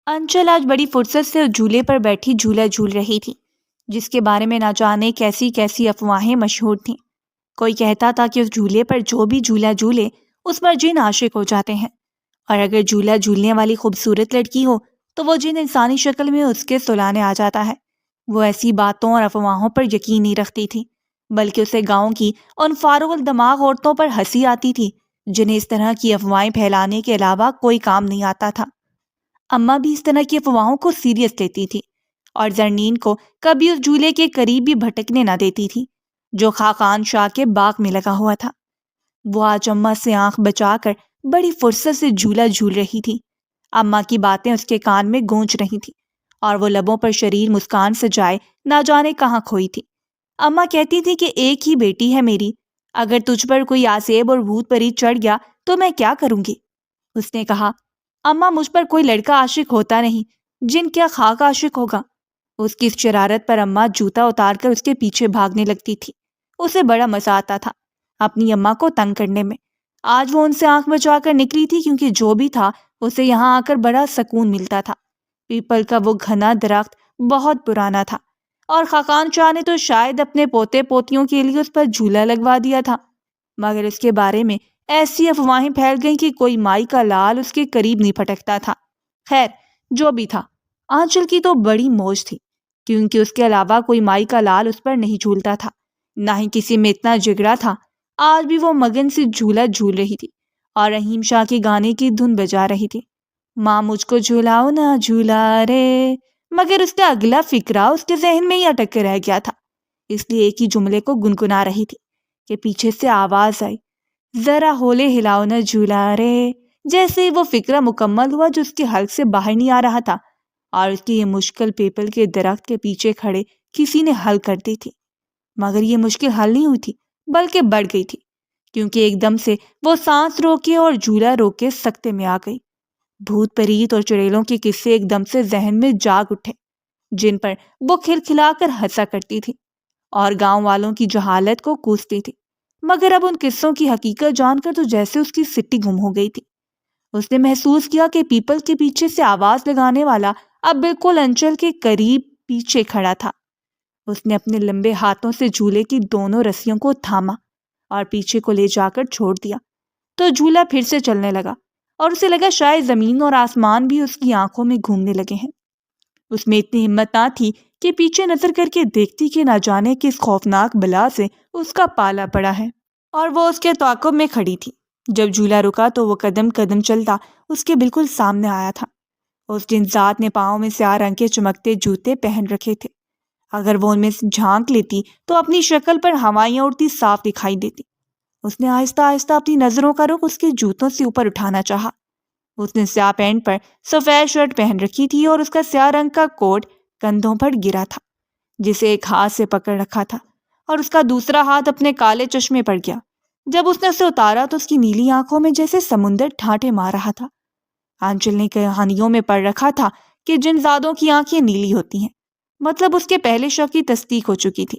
انچل آج بڑی فرصت سے جھولے پر بیٹھی جھولا جھول رہی تھی، جس کے بارے میں نہ جانے کیسی کیسی افواہیں مشہور تھیں۔ کوئی کہتا تھا کہ اس جھولے پر جو بھی جھولا جھولے اس پر جن عاشق ہو جاتے ہیں، اور اگر جھولا جھولنے والی خوبصورت لڑکی ہو تو وہ جن انسانی شکل میں اس کے سلانے آ جاتا ہے۔ وہ ایسی باتوں اور افواہوں پر یقین نہیں رکھتی تھی، بلکہ اسے گاؤں کی ان فارغ الدماغ عورتوں پر ہنسی آتی تھی جنہیں اس طرح کی افواہیں پھیلانے کے علاوہ کوئی کام نہیں آتا تھا۔ اماں بھی اس طرح کی افواہوں کو سیریس لیتی تھی اور زرنین کو کبھی اس جھولے کے قریب بھی بھٹکنے نہ دیتی تھی جو خاقان شاہ کے باغ میں لگا ہوا تھا۔ وہ آج اماں سے آنکھ بچا کر بڑی فرصت سے جھولا جھول رہی تھی۔ اماں کی باتیں اس کے کان میں گونج رہی تھی اور وہ لبوں پر شریر مسکان سجائے نہ جانے کہاں کھوئی تھی۔ اماں کہتی تھی کہ ایک ہی بیٹی ہے میری، اگر تجھ پر کوئی آسیب اور بھوت پری چڑھ گیا تو میں کیا کروں گی؟ اس نے کہا، اماں مجھ پر کوئی لڑکا عاشق ہوتا نہیں، جن کیا خاک عاشق ہوگا؟ اس کی اس شرارت پر اماں جوتا اتار کر اس کے پیچھے بھاگنے لگتی تھی۔ اسے بڑا مزہ آتا تھا اپنی اماں کو تنگ کرنے میں۔ آج وہ ان سے آنکھ بچا کر نکلی تھی کیونکہ جو بھی تھا اسے یہاں آ کر بڑا سکون ملتا تھا۔ پیپل کا وہ گھنا درخت بہت پرانا تھا اور خاقان شاہ نے تو شاید اپنے پوتے پوتیوں کے لیے اس پر جھولا لگوا دیا تھا، مگر اس کے بارے میں ایسی افواہیں پھیل گئیں کہ کوئی مائی کا لال اس کے قریب نہیں پھٹکتا تھا۔ خیر جو بھی تھا، آنچل کی تو بڑی موج تھی کیونکہ اس کے علاوہ کوئی مائی کا لال اس پر نہیں جھولتا تھا، نہ ہی کسی میں اتنا جگرا تھا۔ آج بھی وہ مگن سے جھولا جھول رہی تھی اور رحیم شاہ کے گانے کی دھن بجا رہی تھی، ماں مجھ کو جھولاؤ نہ جھولا رے، مگر اس کا اگلا فکرہ اس کے ذہن میں ہی اٹک کے رہ گیا تھا، اس لیے ایک ہی جملے کو گنگنا رہی تھی کہ پیچھے سے آواز آئی، ذرا ہولے ہلاؤ نہ جھولا رے۔ جیسے ہی وہ فکرہ مکمل ہوا جو اس کے حلق سے باہر نہیں آ رہا تھا اور اس کی یہ مشکل پیپل کے درخت کے پیچھے کھڑے کسی نے حل کر دی تھی، مگر یہ مشکل حل نہیں ہوئی تھی بلکہ بڑھ گئی تھی، کیونکہ ایک دم سے وہ سانس روکے اور جھولا روکے سکتے میں آ گئی۔ بھوت پریت اور چڑیلوں کے قصے ایک دم سے ذہن میں جاگ اٹھے جن پر وہ کھلکھلا کر ہنسا کرتی تھی اور گاؤں والوں کی جہالت کو کوستی تھی، مگر اب ان قصوں کی حقیقت جان کر تو جیسے اس کی سٹی گم ہو گئی تھی۔ اس نے محسوس کیا کہ پیپل کے پیچھے سے آواز لگانے والا اب بالکل انچل کے قریب پیچھے کھڑا تھا۔ اس نے اپنے لمبے ہاتھوں سے جھولے کی دونوں رسیوں کو تھاما اور پیچھے کو لے جا کر چھوڑ دیا تو جھولا پھر سے چلنے لگا اور اسے لگا شاید زمین اور آسمان بھی اس کی آنکھوں میں گھومنے لگے ہیں۔ اس میں اتنی ہمت نہ تھی کہ پیچھے نظر کر کے دیکھتی کہ نہ جانے کس خوفناک بلا سے اس کا پالا پڑا ہے، اور وہ اس کے تعاقب میں کھڑی تھی۔ جب جھولا رکا تو وہ قدم قدم چلتا اس کے بالکل سامنے آیا تھا۔ اس جن ذات نے پاؤں میں سیاہ رنگ کے چمکتے جوتے پہن رکھے تھے، اگر وہ ان میں جھانک لیتی تو اپنی شکل پر ہوائیاں اڑتی صاف دکھائی دیتی۔ اس نے آہستہ آہستہ اپنی نظروں کا رخ اس کے جوتوں سے اوپر اٹھانا چاہا۔ اس نے سیاہ پینٹ پر سفید شرٹ پہن رکھی تھی اور اس کا سیاہ رنگ کا کوٹ کندھوں پر گرا تھا جسے ایک ہاتھ سے پکڑ رکھا تھا، اور اس کا دوسرا ہاتھ اپنے کالے چشمے پر گیا۔ جب اس نے اسے اتارا تو اس کی نیلی آنکھوں میں جیسے سمندر ٹھاٹھے مار رہا تھا۔ آنچل نے کہانیوں میں پڑھ رکھا تھا کہ جن زادوں کی آنکھیں نیلی ہوتی ہیں، مطلب اس کے پہلے شک کی تصدیق ہو چکی تھی،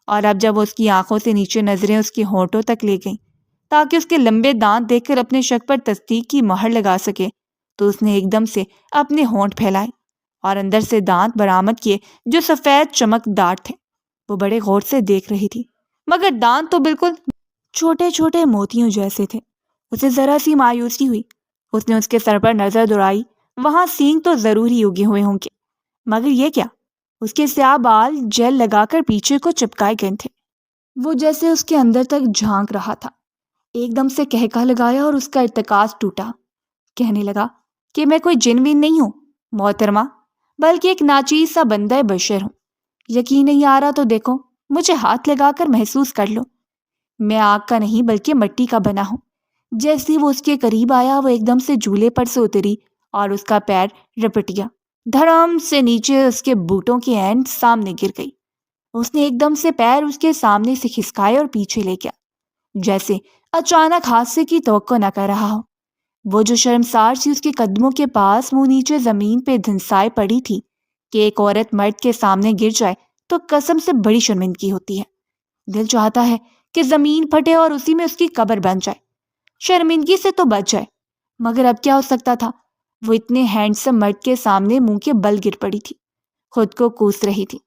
اور اب جب وہ اس کی آنکھوں سے نیچے نظریں اس کے ہونٹوں تک لے گئیں تاکہ اس کے لمبے دانت دیکھ کر اپنے شک پر تصدیق کی مہر لگا سکے، تو اس نے ایک دم سے اپنے ہونٹ پھیلائے اور اندر سے دانت برآمد کیے جو سفید چمکدار تھے۔ وہ بڑے غور سے دیکھ رہی تھی، مگر دانت تو بالکل چھوٹے چھوٹے موتیوں جیسے تھے۔ اسے ذرا سی مایوسی ہوئی۔ اس نے اس کے سر پر نظر دوڑائی، وہاں سینگ تو ضرور ہی اگے ہوئے ہوں گے، مگر یہ کیا؟ اس کے سیاہ بال جیل لگا کر پیچھے کو چپکائے گئے تھے۔ وہ جیسے اس کے اندر تک جھانک رہا تھا۔ ایک دم سے کہکا لگایا اور اس کا ارتکاز ٹوٹا۔ کہنے لگا کہ میں کوئی جن وین نہیں ہوں محترمہ، بلکہ ایک ناچیز سا بندہ بشر ہوں۔ یقین نہیں آ رہا تو دیکھو، مجھے ہاتھ لگا کر محسوس کر لو، میں آگ کا نہیں بلکہ مٹی کا بنا ہوں۔ جیسے وہ اس کے قریب آیا وہ ایک دم سے جھولے پر سے اتری اور اس کا پیر رپٹ گیا، دھڑام سے نیچے اس کے بوٹوں کی اینڈ سامنے گر گئی۔ اس نے ایک دم سے پیر اس کے سامنے سے کھسکائے اور پیچھے لے گیا، جیسے اچانک حادثے کی توقع نہ کر رہا ہو۔ وہ جو شرمسار سی اس کے قدموں کے پاس منہ نیچے زمین پہ دھنسائے پڑی تھی کہ ایک عورت مرد کے سامنے گر جائے تو قسم سے بڑی شرمندگی ہوتی ہے۔ دل چاہتا ہے کہ زمین پھٹے اور اسی میں اس کی قبر بن جائے، شرمندگی سے تو بچ جائے، مگر اب کیا ہو سکتا تھا؟ وہ اتنے ہینڈسم مرد کے سامنے منہ کے بل گر پڑی تھی، خود کو کوس رہی تھی۔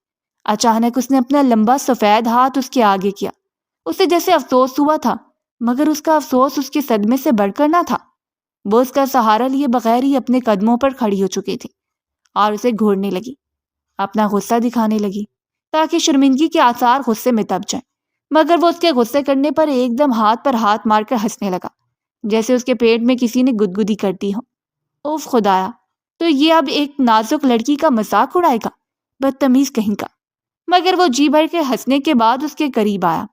اچانک اس نے اپنا لمبا سفید ہاتھ اس کے آگے کیا۔ اسے جیسے افسوس ہوا تھا، مگر اس کا افسوس اس کے صدمے سے بڑھ کر نہ تھا۔ وہ اس کا سہارا لیے بغیر ہی اپنے قدموں پر کھڑی ہو چکی تھی اور اسے گھورنے لگی، اپنا غصہ دکھانے لگی تاکہ شرمندگی کے آثار غصے میں دب جائیں۔ مگر وہ اس کے غصے کرنے پر ایک دم ہاتھ پر ہاتھ مار کر ہنسنے لگا، جیسے اس کے پیٹ میں کسی نے گدگدی کر دی ہو۔ اوف خدایا، تو یہ اب ایک نازک لڑکی کا مذاق اڑائے گا، بدتمیز کہیں کا۔ مگر وہ جی بھر کے ہنسنے کے بعد اس کے قریب آیا۔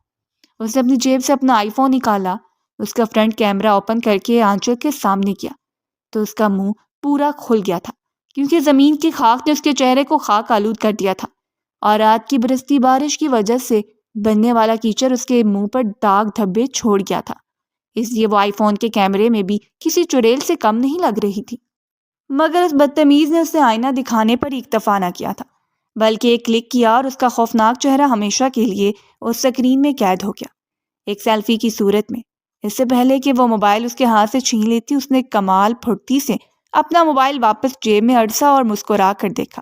اس نے اپنی جیب سے اپنا آئی فون نکالا، اس کا فرنٹ کیمرہ اوپن کر کے آنچل کے سامنے کیا تو اس کا منہ پورا کھل گیا تھا، کیونکہ زمین کی خاک نے اس کے چہرے کو خاک آلود کر دیا تھا اور رات کی برستی بارش کی وجہ سے بننے والا کیچڑ اس کے منہ پر داغ دھبے چھوڑ گیا تھا، اس لیے وہ آئی فون کے کیمرے میں بھی کسی چڑیل سے کم نہیں لگ رہی تھی۔ مگر اس بدتمیز نے اسے آئینہ دکھانے پر اکتفا نہ کیا تھا، بلکہ ایک کلک کیا اور اس کا خوفناک چہرہ ہمیشہ کے لیے اس اسکرین میں قید ہو گیا، ایک سیلفی کی صورت میں۔ اس سے پہلے کہ وہ موبائل اس کے ہاتھ سے چھین لیتی، اس نے کمال پھرتی سے اپنا موبائل واپس جیب میں اڑسا اور مسکرا کر دیکھا،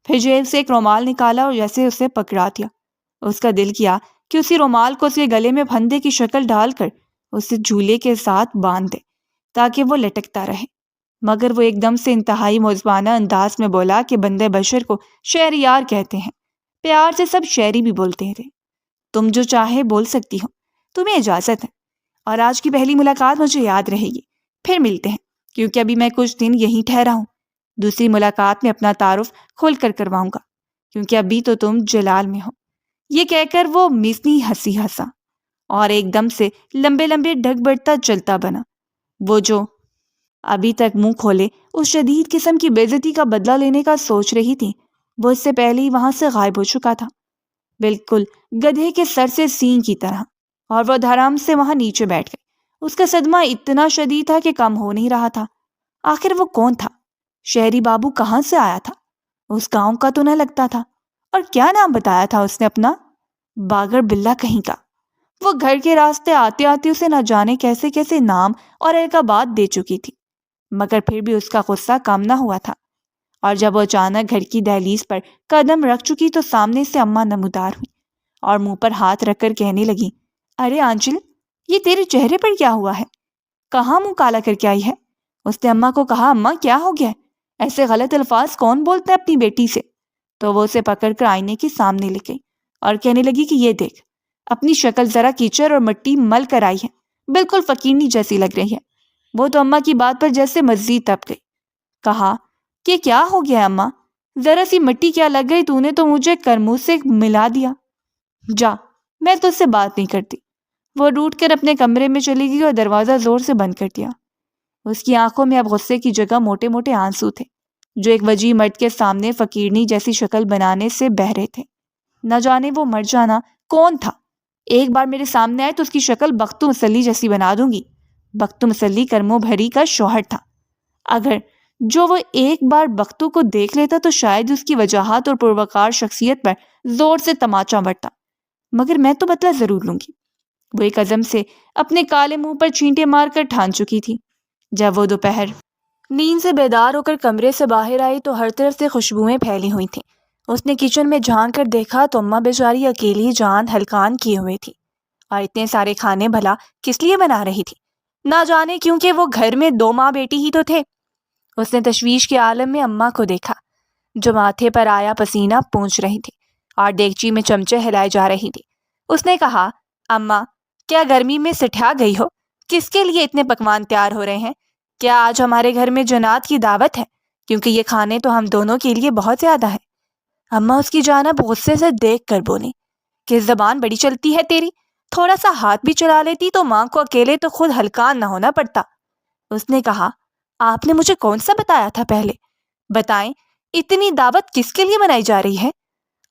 پھر جیب سے ایک رومال نکالا اور جیسے اسے پکڑا دیا۔ اس کا دل کیا کہ اسی رومال کو اس کے گلے میں پھندے کی شکل ڈال کر اسے جھولے کے ساتھ باندھ دے تاکہ وہ لٹکتا رہے، مگر وہ ایک دم سے انتہائی معذبانہ انداز میں بولا کہ بندے بشر کو شہریار کہتے ہیں، پیار سے سب شہری بھی بولتے تھے، تم جو چاہے بول سکتی ہو، تمہیں اجازت ہے، اور آج کی پہلی ملاقات مجھے یاد رہے گی، پھر ملتے ہیں، کیونکہ ابھی میں کچھ دن یہیں ٹھہرا ہوں، دوسری ملاقات میں اپنا تعارف کھول کر کرواؤں گا، کیونکہ ابھی تو تم جلال میں ہو۔ یہ کہہ کر وہ مزنی ہنسی ہنسا اور ایک دم سے لمبے لمبے ڈھک بڑھتا چلتا بنا۔ وہ جو ابھی تک منہ کھولے اس شدید قسم کی بے عزتی کا بدلہ لینے کا سوچ رہی تھی، وہ اس سے پہلے ہی وہاں سے غائب ہو چکا تھا، بالکل گدھے کے سر سے سینگ کی طرح، اور وہ دھڑام سے وہاں نیچے بیٹھ گئی۔ اس کا صدمہ اتنا شدید تھا کہ کم ہو نہیں رہا تھا۔ آخر وہ کون تھا؟ شہری بابو کہاں سے آیا تھا؟ اس گاؤں کا تو نہ لگتا تھا، اور کیا نام بتایا تھا اس نے اپنا؟ باگر بلا کہیں کا۔ وہ گھر کے راستے آتے آتے اسے نہ جانے کیسے کیسے نام اور القابات دے چکی تھی، مگر پھر بھی اس کا غصہ کم نہ ہوا تھا، اور جب وہ اچانک گھر کی دہلیز پر قدم رکھ چکی تو سامنے سے اماں نمودار ہوئی اور منہ پر ہاتھ رکھ کر کہنے لگی، ارے آنچل، یہ تیرے چہرے پر کیا ہوا ہے؟ کہاں منہ کالا کر کے آئی ہے؟ اس نے اماں کو کہا، اماں کیا ہو گیا ہے؟ ایسے غلط الفاظ کون بولتا ہے اپنی بیٹی سے؟ تو وہ اسے پکڑ کر آئینے کے سامنے لے گئی اور کہنے لگی کہ یہ دیکھ، اپنی شکل ذرا کیچڑ اور مٹی مل کر آئی ہے، بالکل فقیرنی جیسی لگ رہی ہے۔ وہ تو اماں کی بات پر جیسے مزید تپ گئی، کہا کہ کیا ہو گیا ہے اماں؟ ذرا سی مٹی کیا لگ گئی، تو نے تو مجھے کرموز سے ملا دیا، جا، میں تو اس سے بات نہیں کرتی۔ وہ روٹ کر اپنے کمرے میں چلی گئی اور دروازہ زور سے بند کر دیا۔ اس کی آنکھوں میں اب غصے کی جگہ موٹے موٹے آنسو تھے، جو ایک وجیح مرد کے سامنے فقیرنی جیسی شکل بنانے سے بہہ رہے تھے۔ نہ جانے وہ مر جانا کون تھا، ایک بار میرے سامنے آئے تو اس کی شکل بختو مسلی جیسی بنا دوں گی۔ بختو مسلی کرمو بھری کا شوہر تھا، اگر جو وہ ایک بار بختو کو دیکھ لیتا تو شاید اس کی وجاہت اور پروقار شخصیت پر زور سے تماچا بڑھتا، مگر میں تو بدلہ ضرور لوں گی۔ وہ ایک عزم سے اپنے کالے منہ پر چھینٹے مار کر ٹھان چکی تھی۔ جب وہ دوپہر نیند سے بیدار ہو کر کمرے سے باہر آئی تو ہر طرف سے خوشبوئیں پھیلی ہوئی تھیں۔ اس نے کچن میں جھانک کر دیکھا تو اماں بیچاری اکیلی جان ہلکان کیے ہوئے تھی، اور اتنے سارے کھانے بھلا کس لیے بنا رہی تھی؟ نہ جانے، کیونکہ وہ گھر میں دو ماں بیٹی ہی تو تھے۔ اس نے تشویش کے عالم میں اماں کو دیکھا، جو ماتھے پر آیا پسینہ پونچھ رہی تھی اور دیگچی میں چمچے ہلائے جا رہی تھی۔ اس نے کہا، اماں، کیا گرمی میں سٹھا گئی ہو؟ کس کے لیے اتنے پکوان تیار ہو رہے ہیں؟ کیا آج ہمارے گھر میں جنات کی دعوت ہے؟ کیونکہ یہ کھانے تو ہم دونوں کے لیے بہت زیادہ ہیں۔ اماں اس کی جانب غصے سے دیکھ کر بولی، کہ زبان بڑی چلتی ہے تیری، تھوڑا سا ہاتھ بھی چلا لیتی تو ماں کو اکیلے تو خود ہلکان نہ ہونا پڑتا۔ اس نے کہا، آپ نے مجھے کون سا بتایا تھا پہلے؟ بتائیں، اتنی دعوت کس کے لیے منائی جا رہی ہے؟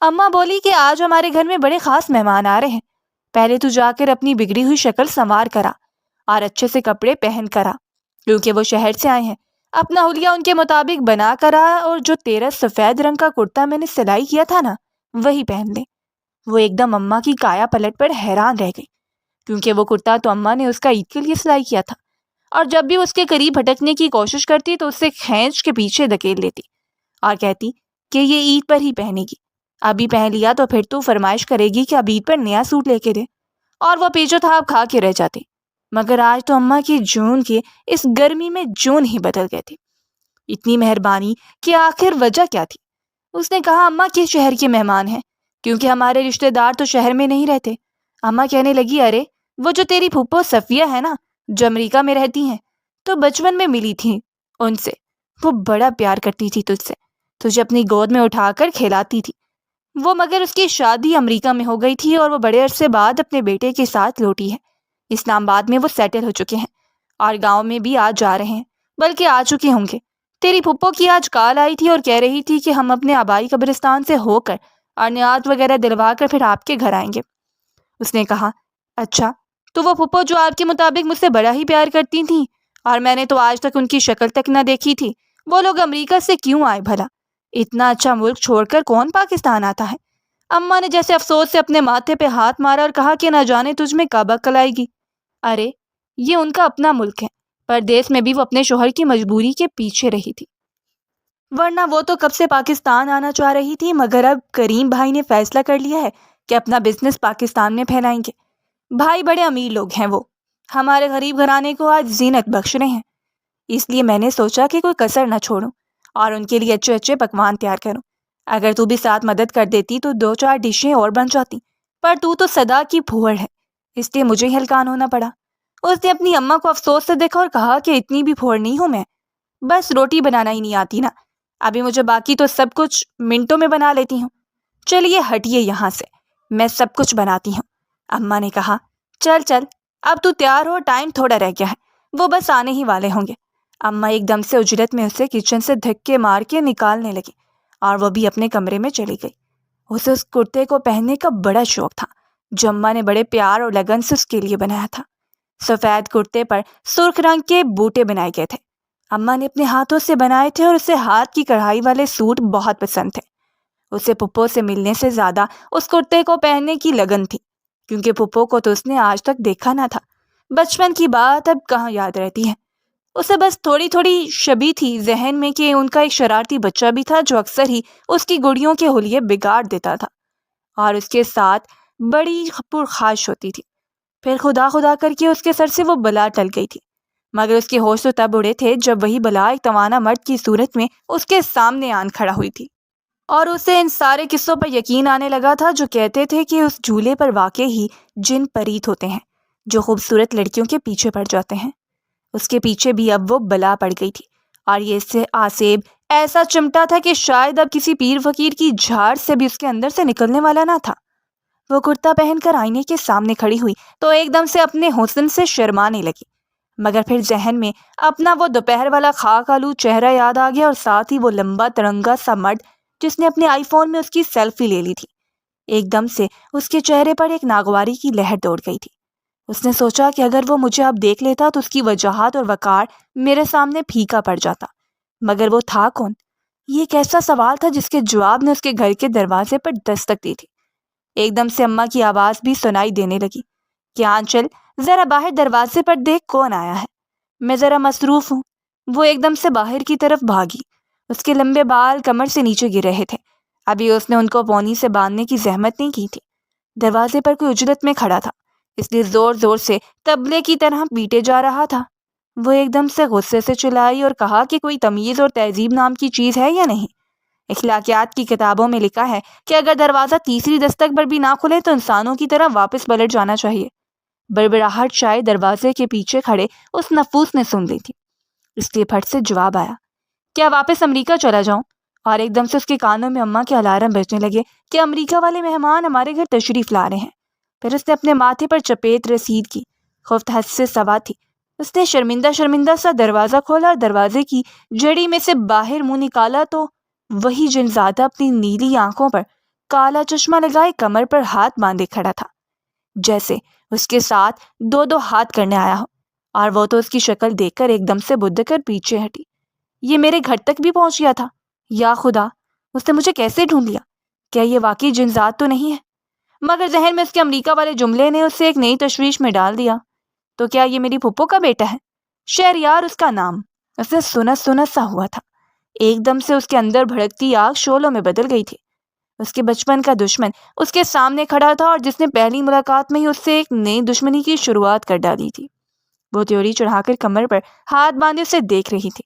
اماں بولی کہ آج ہمارے گھر میں بڑے خاص مہمان آ رہے ہیں، پہلے تو جا کر اپنی بگڑی ہوئی شکل سنوار کرا اور اچھے سے کپڑے پہن کرا، کیونکہ وہ شہر سے آئے ہیں۔ اپنا حلیہ ان کے مطابق بنا کر آ، اور جو تیرا سفید رنگ کا کرتا میں نے سلائی کیا تھا نا، وہی پہن لے۔ وہ ایک دم اماں کی کایا پلٹ پر حیران رہ گئی، کیونکہ وہ کرتا تو اماں نے اس کا عید کے لیے سلائی کیا تھا، اور جب بھی اس کے قریب بھٹکنے کی کوشش کرتی تو اسے کھینچ کے پیچھے دھکیل لیتی اور کہتی کہ یہ عید پر ہی پہنے گی، ابھی پہن لیا تو پھر تو فرمائش کرے گی کہ اب عید پر نیا سوٹ لے کے دے، اور وہ پیچو تھاپ کھا کے رہ جاتی۔ مگر آج تو اماں کی جون کے اس گرمی میں جون ہی بدل گئے تھے۔ اتنی مہربانی کہ آخر وجہ کیا تھی؟ اس نے کہا اماں کس شہر کے مہمان ہیں، کیونکہ ہمارے رشتہ دار تو شہر میں نہیں رہتے۔ اماں کہنے لگی ارے وہ جو تیری پھپھو صفیہ ہے نا، جو امریکہ میں رہتی ہیں، تو بچپن میں ملی تھی ان سے، وہ بڑا پیار کرتی تھی تجھ سے، تجھے اپنی گود میں اٹھا کر کھلاتی تھی۔ وہ مگر اس کی شادی امریکہ میں ہو گئی تھی اور وہ بڑے عرصے بعد اپنے بیٹے کے ساتھ لوٹی ہے۔ اسلام آباد میں وہ سیٹل ہو چکے ہیں اور گاؤں میں بھی آج جا رہے ہیں، بلکہ آ چکے ہوں گے۔ تیری پھپھو کی آج کال آئی تھی اور کہہ رہی تھی کہ ہم اپنے آبائی قبرستان سے ہو کر اور نیات وغیرہ دلوا کر پھر آپ کے گھر آئیں گے۔ اس نے کہا اچھا، تو وہ پھپھو جو آپ کے مطابق مجھ سے بڑا ہی پیار کرتی تھیں اور میں نے تو آج تک ان کی شکل تک نہ دیکھی تھی، وہ لوگ امریکہ سے کیوں آئے بھلا؟ اتنا اچھا ملک چھوڑ کر کون پاکستان آتا ہے؟ اماں نے جیسے افسوس سے اپنے ماتھے پہ ہاتھ مارا اور کہا کہ نہ جانے تجھ میں کب عقل آئے گی۔ ارے یہ ان کا اپنا ملک ہے، پردیس میں بھی وہ اپنے شوہر کی مجبوری کے پیچھے رہی تھی، ورنہ وہ تو کب سے پاکستان آنا چاہ رہی تھی، مگر اب کریم بھائی نے فیصلہ کر لیا ہے کہ اپنا بزنس پاکستان میں پھیلائیں گے۔ بھائی بڑے امیر لوگ ہیں، وہ ہمارے غریب گھرانے کو آج زینت بخش رہے ہیں، اس لیے میں نے سوچا کہ کوئی کسر نہ چھوڑوں اور ان کے لیے اچھے اچھے پکوان تیار کروں۔ اگر تو بھی ساتھ مدد کر دیتی تو 2-4 ڈشیں اور بن جاتی، پر تو صدا کی پھوڑ ہے، اس لیے مجھے ہی ہلکان ہونا پڑا۔ اس نے اپنی اماں کو افسوس سے دیکھا اور کہا کہ اتنی بھی پھوڑ نہیں ہوں میں، بس روٹی بنانا ہی نہیں آتی نا، ابھی مجھے باقی تو سب کچھ منٹوں میں بنا لیتی ہوں۔ چلیے ہٹیے یہاں سے، میں سب کچھ بناتی ہوں۔ اماں نے کہا چل چل اب تو تیار ہو، ٹائم تھوڑا رہ گیا ہے، وہ بس آنے ہی والے ہوں گے۔ اماں ایک دم سے اجرت میں اسے کچن سے دھکے مار کے نکالنے لگی اور وہ بھی اپنے کمرے میں چلی گئی۔ اسے اس کرتے کو پہننے کا بڑا شوق تھا جو اماں نے بڑے پیار اور لگن سے اس کے لیے بنایا تھا۔ سفید کرتے پر سرخ رنگ کے بوٹے بنائے گئے تھے، اماں نے اپنے ہاتھوں سے بنائے تھے اور اسے ہاتھ کی کڑھائی والے سوٹ بہت پسند تھے۔ اسے پھپھو سے ملنے سے زیادہ اس کرتے کو پہننے کی لگن تھی، کیونکہ پھپھو کو تو اس نے آج تک دیکھا نہ تھا۔ بچپن کی بات اب کہاں یاد رہتی ہے اسے، بس تھوڑی تھوڑی شبی تھی ذہن میں کہ ان کا ایک شرارتی بچہ بھی تھا جو اکثر ہی اس کی گڑیوں کے حلیے بگاڑ دیتا تھا اور اس کے ساتھ بڑی پرخاش ہوتی تھی۔ پھر خدا خدا کر کے اس کے سر سے وہ بلا ٹل گئی تھی، مگر اس کے ہوش تو تب اڑے تھے جب وہی بلا ایک توانا مرد کی صورت میں اس کے سامنے آن کھڑا ہوئی تھی، اور اسے ان سارے قصوں پر یقین آنے لگا تھا جو کہتے تھے کہ اس جھولے پر واقع ہی جن پریت ہوتے ہیں جو خوبصورت لڑکیوں کے پیچھے پڑ جاتے ہیں۔ اس کے پیچھے بھی اب وہ بلا پڑ گئی تھی اور یہ اس سے آسیب ایسا چمٹا تھا کہ شاید اب کسی پیر فقیر کی جھاڑ سے بھی اس کے اندر سے نکلنے والا نہ تھا۔ وہ کرتا پہن کر آئینے کے سامنے کھڑی ہوئی تو ایک دم سے اپنے حسن سے شرمانے لگی، مگر پھر ذہن میں اپنا وہ دوپہر والا خاک آلود چہرہ یاد آ گیا اور ساتھ ہی وہ لمبا ترنگا سا مرد جس نے اپنے آئی فون میں اس کی سیلفی لے لی تھی۔ ایک دم سے اس کے چہرے پر ایک ناگواری کی لہر دوڑ گئی تھی۔ اس نے سوچا کہ اگر وہ مجھے اب دیکھ لیتا تو اس کی وجاہت اور وقار میرے سامنے پھیکا پڑ جاتا، مگر وہ تھا کون؟ یہ ایک ایسا سوال تھا جس کے جواب نے اس کے گھر کے دروازے پر دستک دی تھی۔ ایک دم سے اماں کی آواز بھی سنائی دینے لگی کہ آنچل ذرا باہر دروازے پر دیکھ کون آیا ہے، میں ذرا مصروف ہوں۔ وہ ایک دم سے باہر کی طرف بھاگی، اس کے لمبے بال کمر سے نیچے گر رہے تھے، ابھی اس نے ان کو پونی سے باندھنے کی زحمت نہیں کی تھی۔ دروازے پر کوئی اجرت میں کھڑا تھا، اس لیے زور زور سے طبلے کی طرح پیٹے جا رہا تھا۔ وہ ایک دم سے غصے سے چلائی اور کہا کہ کوئی تمیز اور تہذیب نام کی چیز ہے یا نہیں؟ اخلاقیات کی کتابوں میں لکھا ہے کہ اگر دروازہ تیسری دستک پر بھی نہ کھلے تو انسانوں کی طرح واپس پلٹ جانا چاہیے۔ بڑبڑاہٹ شاید دروازے کے پیچھے کھڑے اس نفوس نے سن لی تھی، اس لیے پھٹ سے جواب آیا، کیا واپس امریکہ چلا جاؤں؟ اور ایک دم سے اس کے کانوں میں اماں کے الارم بجنے لگے کہ امریکہ والے مہمان ہمارے گھر تشریف لا رہے ہیں۔ پھر اس نے اپنے ماتھے پر چپیٹ رسید کی، خفت حد سے سوا تھی۔ اس نے شرمندہ شرمندہ سا دروازہ کھولا اور دروازے کی جڑی میں سے باہر منہ نکالا تو وہی جنزادہ اپنی نیلی آنکھوں پر کالا چشمہ لگائے کمر پر ہاتھ باندھے کھڑا تھا، جیسے اس کے ساتھ 2 ہاتھ کرنے آیا ہو، اور وہ تو اس کی شکل دیکھ کر ایک دم سے بدھ کر پیچھے ہٹی۔ یہ میرے گھر تک بھی پہنچ گیا تھا، یا خدا اس نے مجھے کیسے ڈھونڈ لیا؟ کیا یہ واقعی جنزاد تو نہیں ہے؟ مگر ذہن میں اس کے امریکہ والے جملے نے اسے ایک نئی تشویش میں ڈال دیا۔ تو کیا یہ میری پھپھو کا بیٹا ہے؟ شہریار اس کا نام اسے سنا سنا سا ہوا تھا۔ ایک دم سے اس کے اندر بھڑکتی آگ شعلوں میں بدل گئی تھی۔ اس کے بچپن کا دشمن اس کے سامنے کھڑا تھا، اور جس نے پہلی ملاقات میں ہی اس سے ایک نئی دشمنی کی شروعات کر ڈالی تھی۔ وہ تیوری چڑھا کر کمر پر ہاتھ باندھے اسے دیکھ رہی تھی۔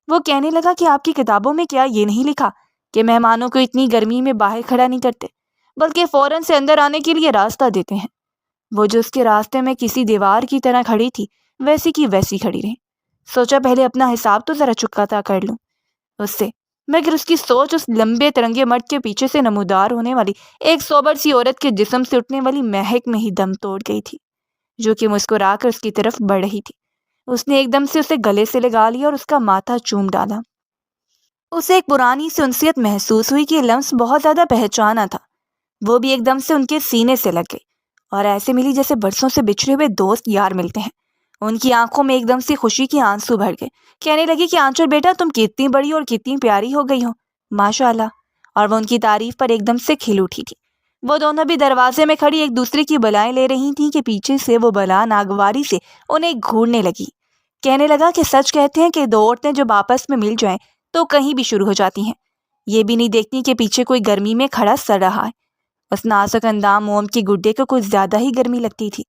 وہ کہنے لگا کہ آپ کی کتابوں میں کیا یہ نہیں لکھا کہ مہمانوں کو اتنی گرمی میں باہر کھڑا نہیں کرتے، بلکہ فوراً سے اندر آنے کے لیے راستہ دیتے ہیں؟ وہ جو اس کے راستے میں کسی دیوار کی طرح کھڑی تھی، ویسی کی ویسی کھڑی رہی۔ سوچا پہلے اپنا حساب تو ذرا چکاتا کر لوں اس سے، مگر اس کی سوچ اس لمبے ترنگے مرد کے پیچھے سے نمودار ہونے والی ایک سوبر سی عورت کے جسم سے اٹھنے والی مہک میں ہی دم توڑ گئی تھی، جو کہ مسکرا کر اس کی طرف بڑھ رہی تھی۔ اس نے ایک دم سے اسے گلے سے لگا لیا اور اس کا ماتھا چوم ڈالا۔ اسے ایک پرانی سی انسیت محسوس ہوئی کہ یہ لمس بہت زیادہ پہچانا تھا۔ وہ بھی ایک دم سے ان کے سینے سے لگ گئی اور ایسے ملی جیسے برسوں سے بچھڑے ہوئے دوست یار ملتے ہیں۔ ان کی آنکھوں میں ایک دم سے خوشی کی آنسو بھر گئے۔ کہنے لگی کہ آنچل بیٹا، تم کتنی بڑی اور کتنی پیاری ہو گئی ہو، ماشاء اللہ۔ اور وہ ان کی تعریف پر ایک دم سے کھل اٹھی تھی۔ وہ دونوں بھی دروازے میں کھڑی ایک دوسرے کی بلائیں لے رہی تھیں کہ پیچھے سے وہ بلا ناگواری سے انہیں گھورنے لگی۔ کہنے لگا کہ سچ کہتے ہیں کہ دو عورتیں جب آپس میں مل جائیں تو کہیں بھی شروع ہو جاتی ہیں، یہ بھی نہیں دیکھتی کہ پیچھے کوئی گرمی میں کھڑا سڑ رہا ہے۔ اس نازک اندام موم کی گڈے کو کچھ زیادہ ہی گرمی لگتی تھی۔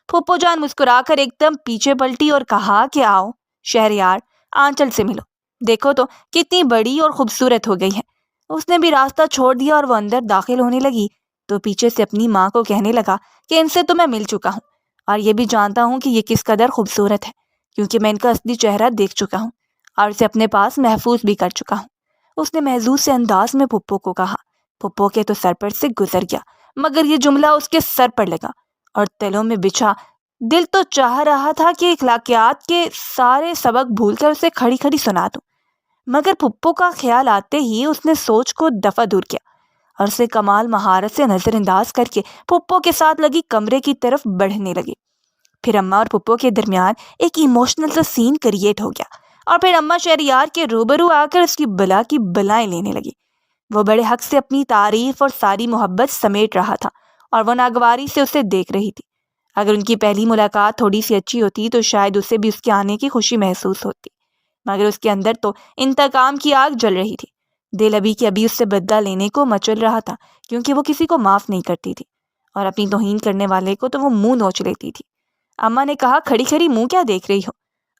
پھپھو جان مسکرا کر ایک دم پیچھے پلٹی اور کہا کہ آؤ شہریار، آنچل سے ملو، دیکھو تو کتنی بڑی اور خوبصورت ہو گئی ہے۔ اس نے بھی راستہ چھوڑ دیا اور وہ اندر داخل ہونے لگی تو پیچھے سے اپنی ماں کو کہنے لگا کہ ان سے تو میں مل چکا ہوں، اور یہ بھی جانتا ہوں کہ یہ کس قدر خوبصورت ہے، کیونکہ میں ان کا اصلی چہرہ دیکھ چکا ہوں اور اسے اپنے پاس محفوظ بھی کر چکا ہوں۔ اس نے محظوظ سے انداز میں پھپھو کو کہا۔ پھپھو کے تو سر پر سے گزر گیا، مگر یہ جملہ اس کے سر پر لگا اور تلوں میں بچھا۔ دل تو چاہ رہا تھا کہ اخلاقیات کے سارے سبق بھول کر اسے کھڑی کھڑی سنا دوں، مگر پھپھو کا خیال آتے ہی اس نے سوچ کو دفع دور کیا اور اسے کمال مہارت سے نظر انداز کر کے پھپھو کے ساتھ لگی کمرے کی طرف بڑھنے لگے۔ پھر اماں اور پھپھو کے درمیان ایک ایموشنل سا سین کریٹ ہو گیا، اور پھر اماں شہریار کے روبرو آ کر اس کی بلا کی بلائیں لینے لگی۔ وہ بڑے حق سے اپنی تعریف اور ساری محبت سمیٹ رہا تھا اور وہ ناگواری سے اسے دیکھ رہی تھی۔ اگر ان کی پہلی ملاقات تھوڑی سی اچھی ہوتی تو شاید اسے بھی اس کے آنے کی خوشی محسوس ہوتی، مگر اس کے اندر تو انتقام کی آگ جل رہی تھی۔ دل ابھی کے ابھی اس سے بدلہ لینے کو مچل رہا تھا، کیونکہ وہ کسی کو معاف نہیں کرتی تھی اور اپنی توہین کرنے والے کو تو وہ منہ نوچ لیتی تھی۔ اماں نے کہا، کھڑی کھڑی منہ کیا دیکھ رہی ہو؟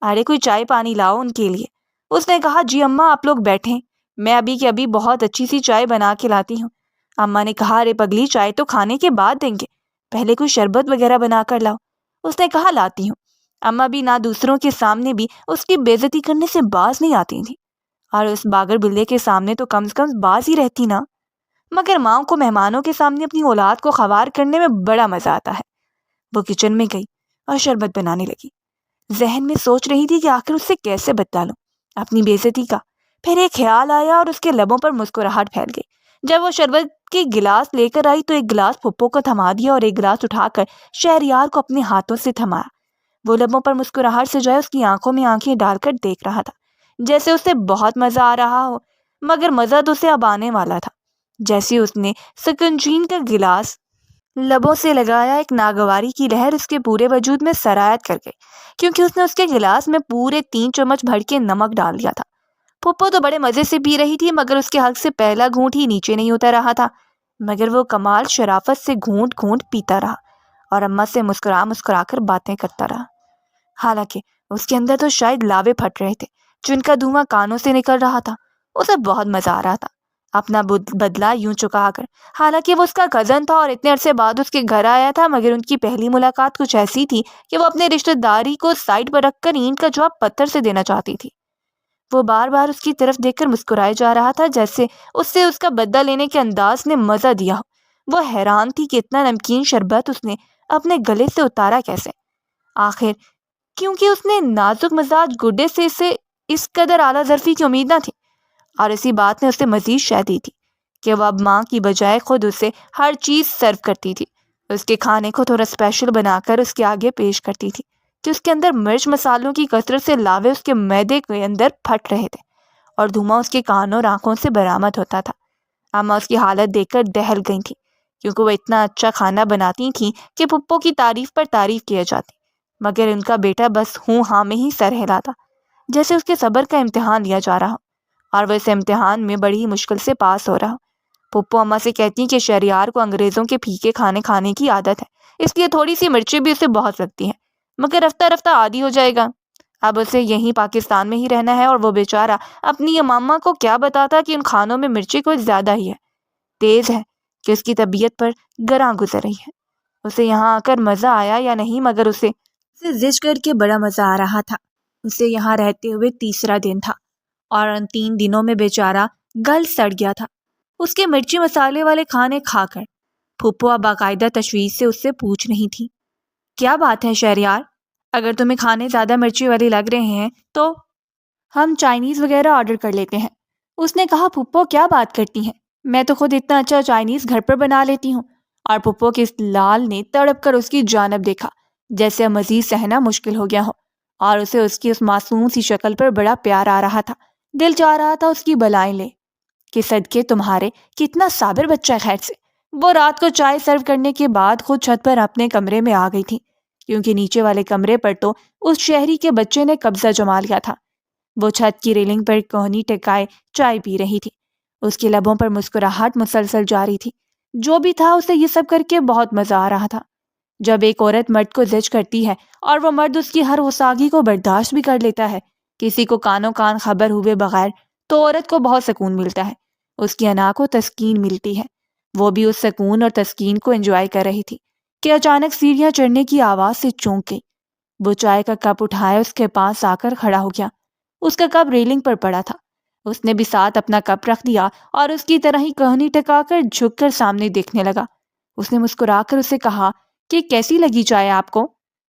ارے کوئی چائے پانی لاؤ ان کے لیے۔ اس نے کہا، جی اماں آپ لوگ بیٹھیں، میں ابھی کے ابھی بہت اچھی سی چائے بنا کے لاتی ہوں۔ اماں نے کہا، ارے پگلی، چائے تو کھانے کے بعد دیں گے، پہلے کوئی شربت وغیرہ بنا کر لاؤ۔ اس نے کہا، لاتی ہوں۔ اماں بھی نہ دوسروں کے سامنے بھی اس کی بے عزتی کرنے سے باز نہیں آتی تھی، اور اس باگر بلے کے سامنے تو کم سے کم باز ہی رہتی نا۔ مگر ماں کو مہمانوں کے سامنے اپنی اولاد کو خوار کرنے میں بڑا مزہ آتا ہے۔ وہ کچن میں گئی اور شربت بنانے لگی۔ ذہن میں سوچ رہی تھی کہ آخر اس سے کیسے بدلا لوں اپنی بے عزتی کا۔ پھر ایک خیال آیا اور اس کے لبوں پر مسکراہٹ پھیل گئی۔ جب وہ شربت کے گلاس لے کر آئی تو ایک گلاس پھپھو کو تھما دیا اور ایک گلاس اٹھا کر شہریار کو اپنے ہاتھوں سے تھمایا۔ وہ لبوں پر مسکراہٹ سے جائے اس کی آنکھوں میں آنکھیں ڈال کر دیکھ رہا تھا، جیسے اسے بہت مزہ آ رہا ہو، مگر مزہ تو اسے اب آنے والا تھا۔ جیسے اس نے سکنجین کا گلاس لبوں سے لگایا، ایک ناگواری کی لہر اس کے پورے وجود میں سرایت کر گئی، کیونکہ اس نے اس کے گلاس میں پورے 3 چمچ بھر کے نمک ڈال دیا تھا۔ پھپھو تو بڑے مزے سے پی رہی تھی، مگر اس کے حق سے پہلا گھونٹ ہی نیچے نہیں اتر رہا تھا، مگر وہ کمال شرافت سے گھونٹ گھونٹ پیتا رہا اور اماں سے مسکرا مسکرا کر باتیں کرتا رہا۔ حالانکہ اس کے اندر تو شاید لاوے پھٹ رہے تھے، جن کا دھواں کانوں سے نکل رہا تھا۔ اسے بہت مزہ آ رہا تھا اپنا بدلہ یوں چکا کر۔ حالانکہ وہ اس کا کزن تھا اور اتنے عرصے بعد اس کے گھر آیا تھا، مگر ان کی پہلی ملاقات کچھ ایسی تھی کہ وہ اپنے رشتہ داری کو سائڈ پر رکھ کر اینٹ کا جواب پتھر سے دینا چاہتی تھی۔ وہ بار بار اس کی طرف دیکھ کر مسکرائے جا رہا تھا، جیسے اس سے اس کا بدلہ لینے کے انداز نے مزہ دیا ہو۔ وہ حیران تھی کہ اتنا نمکین شربت اس نے اپنے گلے سے اتارا کیسے، آخر کیونکہ اس نے نازک مزاج گڈے سے اسے اس قدر اعلیٰ ظرفی کی امید نہ تھی، اور اسی بات نے اسے مزید شے دی تھی کہ وہ اب ماں کی بجائے خود اسے ہر چیز سرو کرتی تھی۔ اس کے کھانے کو تھوڑا اسپیشل بنا کر اس کے آگے پیش کرتی تھی کہ اس کے اندر مرچ مسالوں کی کثرت سے لاوے اس کے معدے کے اندر پھٹ رہے تھے اور دھواں اس کے کانوں اور آنکھوں سے برآمد ہوتا تھا۔ اماں اس کی حالت دیکھ کر دہل گئی تھی، کیونکہ وہ اتنا اچھا کھانا بناتی تھیں کہ پھپھو کی تعریف پر تعریف کیے جاتی، مگر ان کا بیٹا بس ہوں ہاں میں ہی سر ہلاتا، جیسے اس کے صبر کا امتحان لیا جا رہا، اور وہ اس امتحان میں بڑی مشکل سے پاس ہو رہا۔ پھپھو اماں سے کہتی ہیں کہ شہریار کو انگریزوں کے پھیکے کھانے کی عادت ہے، اس لیے تھوڑی سی مرچیں بھی اسے بہت لگتی ہیں، مگر رفتہ رفتہ عادی ہو جائے گا۔ اب اسے یہیں پاکستان میں ہی رہنا ہے، اور وہ بیچارہ اپنی امامہ کو کیا بتاتا کہ ان کھانوں میں مرچی کچھ زیادہ ہی ہے، تیز ہے، کہ اس کی طبیعت پر گراں گزر رہی ہے۔ اسے یہاں آ کر مزہ آیا یا نہیں، مگر اسے زج کر کے بڑا مزہ آ رہا تھا۔ اسے یہاں رہتے ہوئے تیسرا دن تھا، اور ان 3 دنوں میں بیچارہ گل سڑ گیا تھا اس کے مرچی مسالے والے کھانے کھا کر۔ پھپھو باقاعدہ تشویش سے اس سے پوچھ رہی تھی، کیا بات ہے شہریار، اگر تمہیں کھانے زیادہ مرچی والے لگ رہے ہیں تو ہم چائنیز وغیرہ آرڈر کر لیتے ہیں۔ اس نے کہا، پھپھو کیا بات کرتی ہیں، میں تو خود اتنا اچھا چائنیز گھر پر بنا لیتی ہوں۔ اور پھپھو کے اس لال نے تڑپ کر اس کی جانب دیکھا، جیسے مزید سہنا مشکل ہو گیا ہو، اور اسے اس کی اس معصوم سی شکل پر بڑا پیار آ رہا تھا۔ دل چاہ رہا تھا اس کی بلائیں لے کہ صدقے تمہارے، کتنا صابر بچہ ہے۔ خیر سے وہ رات کو چائے سرو کرنے کے بعد خود چھت پر اپنے کمرے میں آ گئی تھی، کیونکہ نیچے والے کمرے پر تو اس شہری کے بچے نے قبضہ جما لیا تھا۔ وہ چھت کی ریلنگ پر کوہنی ٹکائے چائے پی رہی تھی، اس کے لبوں پر مسکراہٹ مسلسل جاری تھی۔ جو بھی تھا، اسے یہ سب کر کے بہت مزہ آ رہا تھا۔ جب ایک عورت مرد کو زج کرتی ہے اور وہ مرد اس کی ہر غصاگی کو برداشت بھی کر لیتا ہے، کسی کو کانوں کان خبر ہوئے بغیر، تو عورت کو بہت سکون ملتا ہے، اس کی انا کو تسکین ملتی ہے۔ وہ بھی اس سکون اور تسکین کو انجوائے کر رہی تھی کہ اچانک سیڑھیاں چڑھنے کی آواز سے چونک گئی۔ وہ چائے کا کپ اٹھائے اس کے پاس آ کر کھڑا ہو گیا۔ اس کا کپ ریلنگ پر پڑا تھا، اس نے بھی ساتھ اپنا کپ رکھ دیا اور اس کی طرح ہی کہنی ٹکا کر جھک کر سامنے دیکھنے لگا۔ اس نے مسکرا کر اسے کہا کہ کیسی لگی چائے آپ کو؟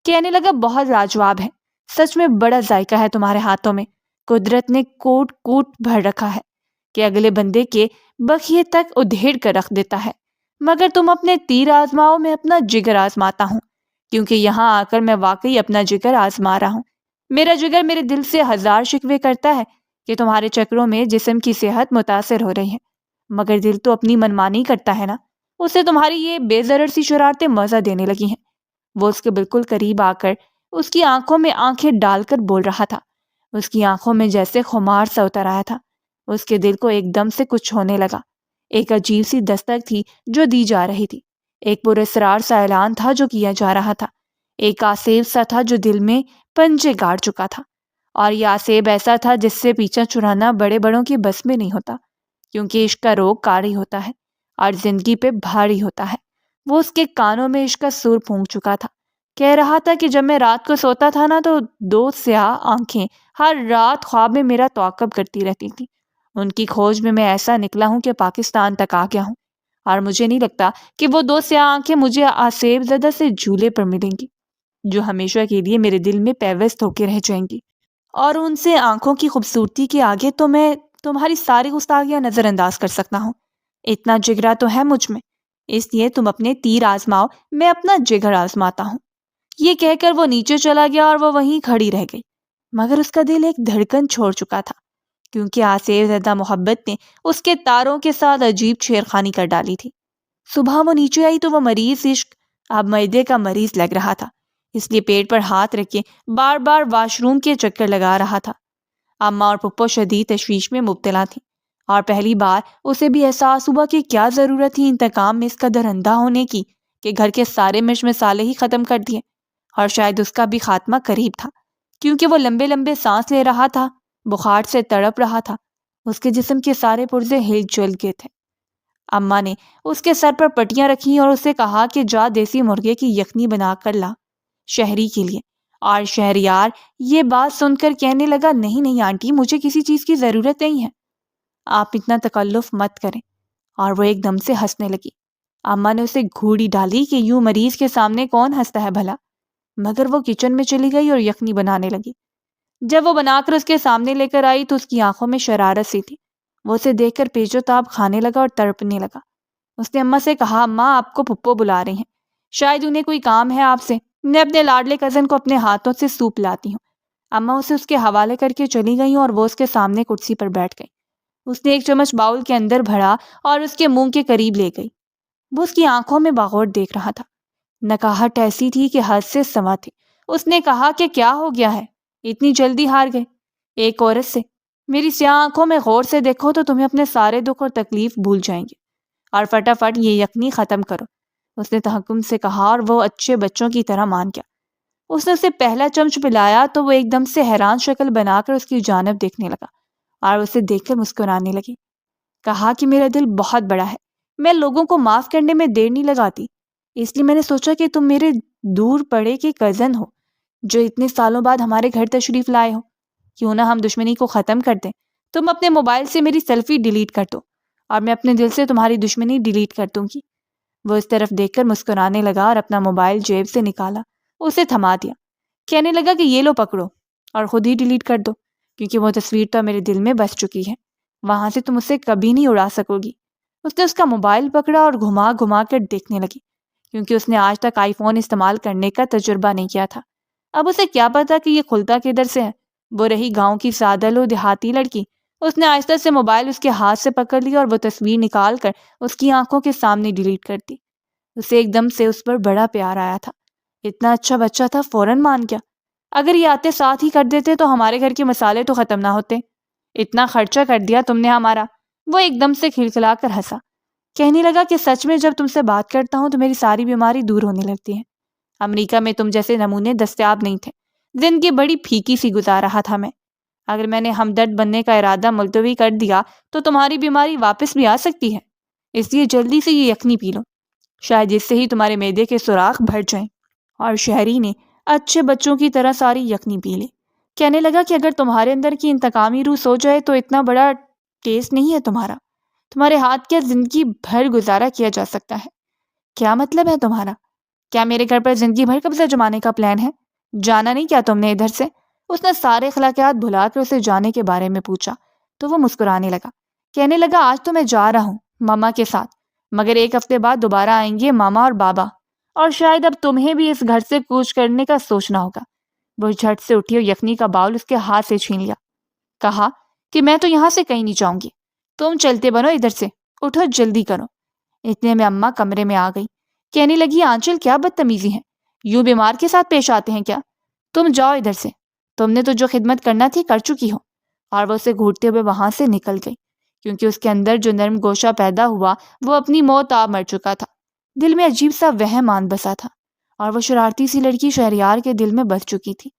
کہنے لگا، بہت لاجواب ہے، سچ میں بڑا ذائقہ ہے تمہارے ہاتھوں میں، قدرت نے کوٹ کوٹ بھر رکھا ہے کہ اگلے بندے کے بخیے تک ادھیڑ کر رکھ دیتا ہے، مگر تم اپنے تیر آزماؤ، میں اپنا جگر آزماتا ہوں، کیونکہ یہاں آ کر میں واقعی اپنا جگر آزما رہا ہوں۔ میرا جگر میرے دل سے 1000 شکوے کرتا ہے کہ تمہارے چکروں میں جسم کی صحت متاثر ہو رہی ہے، مگر دل تو اپنی منمانی کرتا ہے نا، اسے تمہاری یہ بے ضرر سی شرارتیں مزہ دینے لگی ہیں۔ وہ اس کے بالکل قریب آ کر اس کی آنکھوں میں آنکھیں ڈال کر بول رہا تھا، اس کی آنکھوں میں جیسے خمار سا اتر آیا تھا۔ اس کے دل کو ایک دم سے کچھ ہونے لگا، ایک عجیب سی دستک تھی جو دی جا رہی تھی، ایک پراسرار سا اعلان تھا جو کیا جا رہا تھا، ایک آسیب سا تھا جو دل میں پنجے گاڑ چکا تھا، اور یہ آسیب ایسا تھا جس سے پیچھا چھڑانا بڑے بڑوں کی بس میں نہیں ہوتا، کیونکہ عشق کا روگ کاری ہوتا ہے اور زندگی پہ بھاری ہوتا ہے۔ وہ اس کے کانوں میں عشق کا سر پھونک چکا تھا، کہہ رہا تھا کہ جب میں رات کو سوتا تھا نا، تو 2 سیاہ آنکھیں ہر رات خواب میں میرا تعاقب کرتی رہتی تھی۔ ان کی کھوج میں ایسا نکلا ہوں کہ پاکستان تک آ گیا ہوں، اور مجھے نہیں لگتا کہ وہ 2 سیاہ آنکھیں مجھے آسیب زدہ سے جھولے پر ملیں گی، جو ہمیشہ کے لیے میرے دل میں پیوست ہو کے رہ جائیں گی، اور ان سے آنکھوں کی خوبصورتی کے آگے تو میں تمہاری ساری گستاخیاں نظر انداز کر سکتا ہوں۔ اتنا جگرا تو ہے مجھ میں، اس لیے تم اپنے تیر آزماؤ، میں اپنا جگر آزماتا ہوں۔ یہ کہہ کر وہ نیچے چلا گیا اور وہ وہیں کھڑی رہ گئی، مگر اس کا دل ایک دھڑکن چھوڑ چکا تھا، کیونکہ آسیب زدہ محبت نے اس کے تاروں کے ساتھ عجیب چھیڑخانی کر ڈالی تھی۔ صبح وہ نیچے آئی تو وہ مریض عشق اب معدے کا مریض لگ رہا تھا، اس لیے پیٹ پر ہاتھ رکھ کے بار بار واش روم کے چکر لگا رہا تھا۔ اماں اور پھپھو شدید تشویش میں مبتلا تھی، اور پہلی بار اسے بھی احساس ہوا کہ کیا ضرورت تھی انتقام میں اس قدر اندھا ہونے کی کہ گھر کے سارے مرچ مسالے ہی ختم کر دیے، اور شاید اس کا بھی خاتمہ قریب تھا، کیونکہ وہ لمبے لمبے سانس لے رہا تھا، بخار سے تڑپ رہا تھا، اس کے جسم کے سارے پرزے ہل جل گئے تھے۔ اماں نے اس کے سر پر پٹیاں رکھی اور اسے کہا کہ جا دیسی مرغے کی یخنی بنا کر لا شہری کے لیے، اور شہریار یہ بات سن کر کہنے لگا، نہیں نہیں آنٹی، مجھے کسی چیز کی ضرورت نہیں ہے، آپ اتنا تکلف مت کریں۔ اور وہ ایک دم سے ہنسنے لگی۔ اماں نے اسے گھوڑی ڈالی کہ یوں مریض کے سامنے کون ہنستا ہے بھلا، مگر وہ کچن میں چلی گئی اور یخنی بنانے لگی۔ جب وہ بنا کر اس کے سامنے لے کر آئی تو اس کی آنکھوں میں شرارت سی تھی، وہ اسے دیکھ کر پیچو تاب کھانے لگا اور تڑپنے لگا۔ اس نے اماں سے کہا، اماں آپ کو پھپھو بلا رہی ہیں، شاید انہیں کوئی کام ہے آپ سے، میں اپنے لاڈلے کزن کو اپنے ہاتھوں سے سوپ لاتی ہوں۔ اماں اسے اس کے حوالے کر کے چلی گئیں اور وہ اس کے سامنے کرسی پر بیٹھ گئی۔ اس نے ایک چمچ باؤل کے اندر بھرا اور اس کے منہ کے قریب لے گئی۔ وہ اس کی آنکھوں میں باغور دیکھ رہا تھا، نکاہٹ ایسی تھی کہ حد سے سوا تھی، اس نے کہا کہ کیا ہو گیا ہے، اتنی جلدی ہار گئے؟ ایک عورت سے، میری سیاہ آنکھوں میں غور سے دیکھو تو تمہیں اپنے سارے دکھ اور تکلیف بھول جائیں گے، اور فٹافٹ یہ یخنی ختم کرو، اس نے تحکم سے کہا، اور وہ اچھے بچوں کی طرح مان گیا۔ اس نے اسے پہلا چمچ پلایا تو وہ ایک دم سے حیران شکل بنا کر اس کی جانب دیکھنے لگا اور اسے دیکھ کر مسکرانے لگی۔ کہا کہ میرا دل بہت بڑا ہے، میں لوگوں کو معاف کرنے میں دیر نہیں لگاتی، اس لیے میں نے سوچا کہ تم میرے دور پڑے کے کزن ہو جو اتنے سالوں بعد ہمارے گھر تشریف لائے ہو، کیوں نہ ہم دشمنی کو ختم کر دیں، تم اپنے موبائل سے میری سیلفی ڈیلیٹ کر دو اور میں اپنے دل سے تمہاری دشمنی ڈیلیٹ کر دوں گی۔ وہ اس طرف دیکھ کر مسکرانے لگا اور اپنا موبائل جیب سے نکالا، اسے تھما دیا، کہنے لگا کہ یہ لو پکڑو اور خود ہی ڈیلیٹ کر دو، کیونکہ وہ تصویر تو میرے دل میں بس چکی ہے، وہاں سے تم اسے کبھی نہیں اڑا سکو گی۔ اس نے اس کا موبائل پکڑا اور گھما گھما کر دیکھنے لگی، کیونکہ اس نے آج تک آئی فون استعمال کرنے کا تجربہ نہیں کیا تھا۔ اب اسے کیا پتا کہ یہ کھلتا کدھر سے ہے؟ وہ رہی گاؤں کی سادہ لو دیہاتی لڑکی۔ اس نے آہستہ سے موبائل اس کے ہاتھ سے پکڑ لیا اور وہ تصویر نکال کر اس کی آنکھوں کے سامنے ڈیلیٹ کر دی۔ اسے ایک دم سے اس پر بڑا پیار آیا تھا، اتنا اچھا بچہ تھا، فوراً مان گیا۔ اگر یہ آتے ساتھ ہی کر دیتے تو ہمارے گھر کے مسالے تو ختم نہ ہوتے۔ اتنا خرچہ کر دیا تم نے ہمارا۔ وہ ایک دم سے کھلکھلا کر ہنسا، کہنے لگا کہ سچ میں جب تم سے بات کرتا ہوں تو میری ساری بیماری دور ہونے لگتی ہے۔ امریکہ میں تم جیسے نمونے دستیاب نہیں تھے، زندگی بڑی پھیکی سی گزار رہا تھا میں۔ اگر میں نے ہمدرد بننے کا ارادہ ملتوی کر دیا تو تمہاری بیماری واپس بھی آ سکتی ہے، اس لیے جلدی سے یہ یخنی پی لو، شاید جس سے ہی تمہارے معدے کے سوراخ بھر جائیں۔ اور شہری نے اچھے بچوں کی طرح ساری یخنی پی لی، کہنے لگا کہ اگر تمہارے اندر کی انتقامی روح سو جائے تو اتنا بڑا ٹیسٹ نہیں ہے تمہارے ہاتھ کیا زندگی بھر گزارا کیا جا سکتا ہے؟ کیا مطلب ہے تمہارا؟ کیا میرے گھر پر زندگی بھر قبضہ جمانے کا پلان ہے؟ جانا نہیں کیا تم نے ادھر سے؟ اس نے سارے اخلاقیات بھلا کر اسے جانے کے بارے میں پوچھا تو وہ مسکرانے لگا، کہنے لگا آج تو میں جا رہا ہوں ماما کے ساتھ، مگر ایک ہفتے بعد دوبارہ آئیں گے ماما اور بابا، اور شاید اب تمہیں بھی اس گھر سے کوچ کرنے کا سوچنا ہوگا۔ وہ جھٹ سے اٹھی اور یخنی کا باؤل اس کے ہاتھ سے چھین لیا، کہا کہ میں تو یہاں سے کہیں نہیں جاؤں گی، تم چلتے بنو ادھر سے، اٹھو جلدی کرو۔ اتنے میں اماں کمرے میں آ گئی، کہنے لگی آنچل کیا بدتمیزی ہے، یوں بیمار کے ساتھ پیش آتے ہیں کیا؟ تم جاؤ ادھر سے، تم نے تو جو خدمت کرنا تھی کر چکی ہو۔ اور وہ اسے گھورتے ہوئے وہاں سے نکل گئی، کیونکہ اس کے اندر جو نرم گوشہ پیدا ہوا وہ اپنی موت آ مر چکا تھا۔ دل میں عجیب سا وہم آن بسا تھا، اور وہ شرارتی سی لڑکی شہریار کے دل میں بس چکی تھی۔